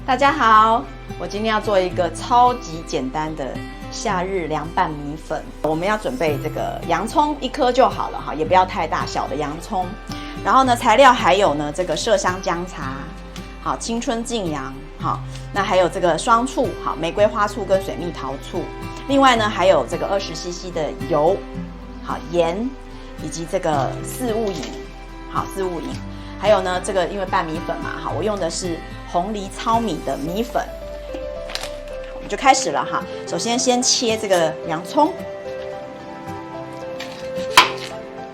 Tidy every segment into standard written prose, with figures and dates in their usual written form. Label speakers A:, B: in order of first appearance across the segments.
A: 大家好，我今天要做一个超级简单的夏日凉拌米粉。我们要准备这个洋葱1颗就好了哈，也不要太大小的洋葱。然后呢，材料还有呢这个麝香姜茶，好青春净阳，好，那还有这个双醋，好玫瑰花醋跟水蜜桃醋。另外呢，还有这个20cc 的油，好盐，以及这个四物饮，好四物饮。还有呢，这个因为拌米粉嘛，好，我用的是红藜糙米的米粉。我们就开始了哈。首先先切这个洋葱，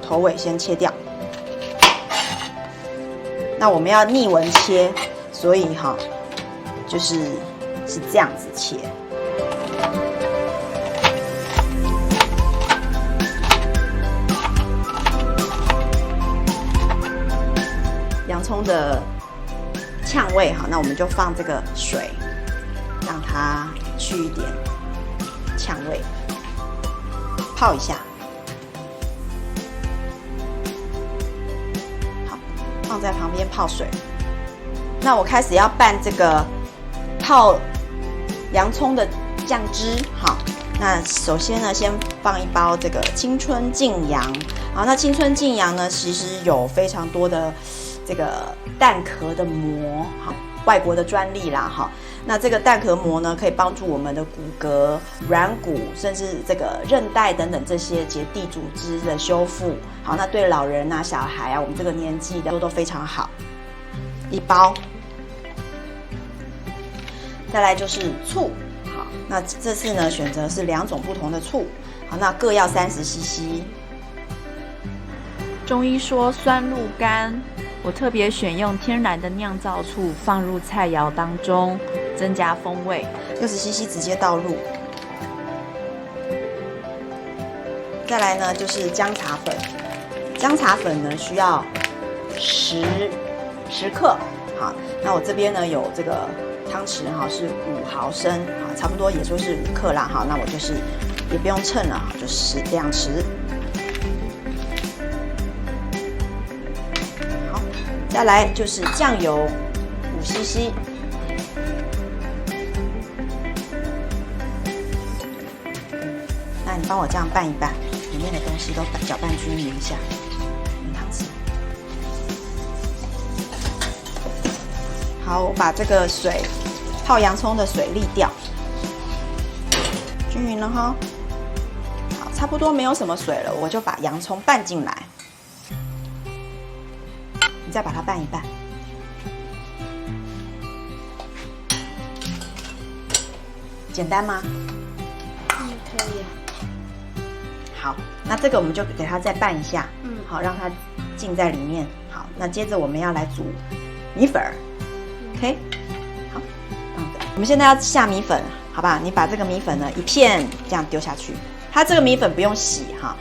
A: 头尾先切掉。那我们要逆纹切，所以哈，是这样子切。洋葱的呛味哈，那我们就放这个水，让它去一点呛味，泡一下。好，放在旁边泡水。那我开始要拌这个泡洋葱的酱汁。好，那首先呢，先放一包这个青春净阳。好，那青春净阳呢，其实有非常多的这个蛋壳的膜，好，外国的专利啦，哈。那这个蛋壳膜呢，可以帮助我们的骨骼、软骨，甚至这个韧带等等这些结缔组织的修复。好，那对老人啊、小孩啊，我们这个年纪的都非常好。1包，再来就是醋，好，那这次呢选择是2种不同的醋，好，那各要30cc。
B: 中医说酸入肝，我特别选用天然的酿造醋放入菜肴当中，增加风味。
A: 60cc 直接倒入。再来呢就是姜茶粉，姜茶粉呢需要10克。好，那我这边呢有这个汤匙哈，是5毫升，好，差不多也就是5克啦。好，那我就是也不用称了，就2匙。再来就是酱油5cc， 那你帮我这样拌一拌，里面的东西都搅拌均匀一下。用汤匙。好，我把这个水泡洋葱的水沥掉，均匀了哈。好，差不多没有什么水了，我就把洋葱拌进来。你再把它拌一拌，简单吗？
C: 可以。
A: 好，那这个我们就给它再拌一下，好，让它浸在里面。好，那接着我们要来煮米粉，OK， 好，我们现在要下米粉，好吧？你把这个米粉呢一片这样丢下去，它这个米粉不用洗哈。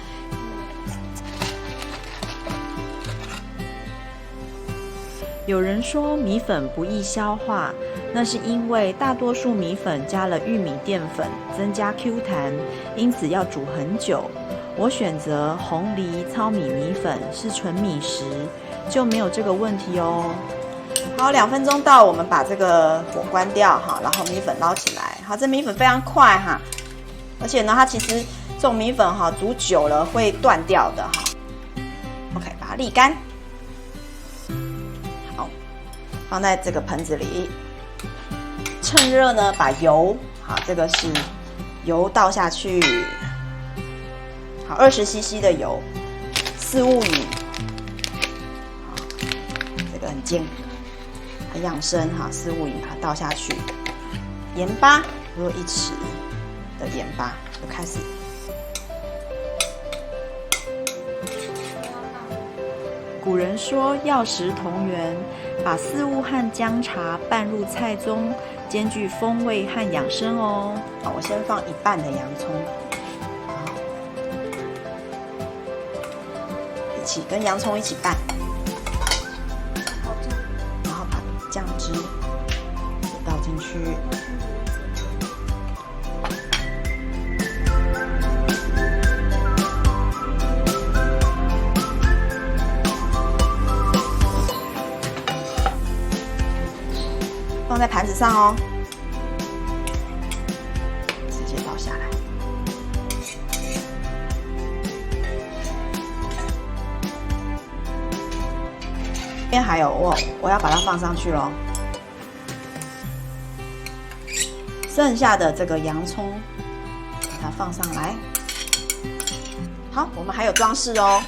B: 有人说米粉不易消化，那是因为大多数米粉加了玉米淀粉，增加 Q 弹，因此要煮很久。我选择红藜糙米米粉，是纯米食，就没有这个问题哦。
A: 好，2分钟到，我们把这个火关掉哈，然后米粉捞起来。好，这米粉非常快哈，而且呢，它其实这种米粉哈煮久了会断掉的哈。OK， 把它沥干。放在这个盆子里，趁热呢，把油，好，这个是油倒下去，好，20cc 的油，四物饮，好，这个很养生哈，四物饮把它倒下去，盐巴，如果1匙的盐巴，就开始。
B: 古人说药食同源，把四物和姜茶拌入菜中，兼具风味和养生哦。
A: 好，我先放1半的洋葱，好，跟洋葱一起拌，然后把酱汁也倒进去。放在盘子上哦，直接倒下来。这边还有我要把它放上去咯。剩下的这个洋葱，把它放上来。好，我们还有装饰哦。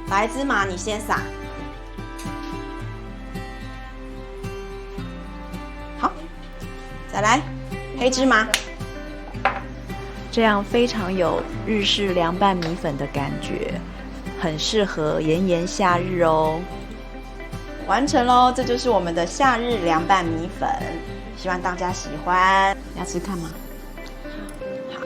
A: 白芝麻你先撒。好，再来黑芝麻。
B: 这样非常有日式凉拌米粉的感觉，很适合炎炎夏日哦。
A: 完成喽，这就是我们的夏日凉拌米粉，希望大家喜欢。你要吃看吗？好。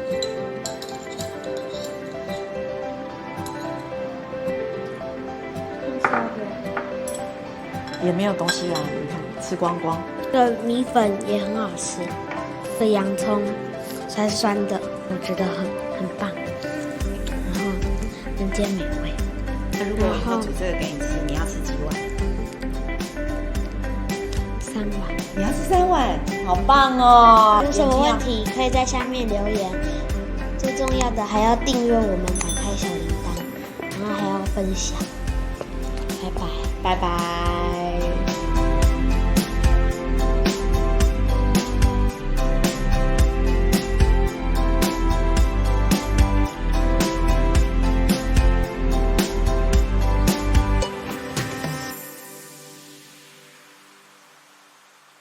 A: 也没有东西啦，你看吃光光。
C: 这个米粉也很好吃，这洋葱酸酸的，我觉得很棒，然后人间美味。
A: 如果我以后煮这个给你吃，你要吃几碗
C: ？3碗。
A: 你要吃3碗，好棒哦！
C: 有什么问题可以在下面留言。最重要的还要订阅我们，打开小铃铛，然后还要分享。拜拜，
A: 拜拜。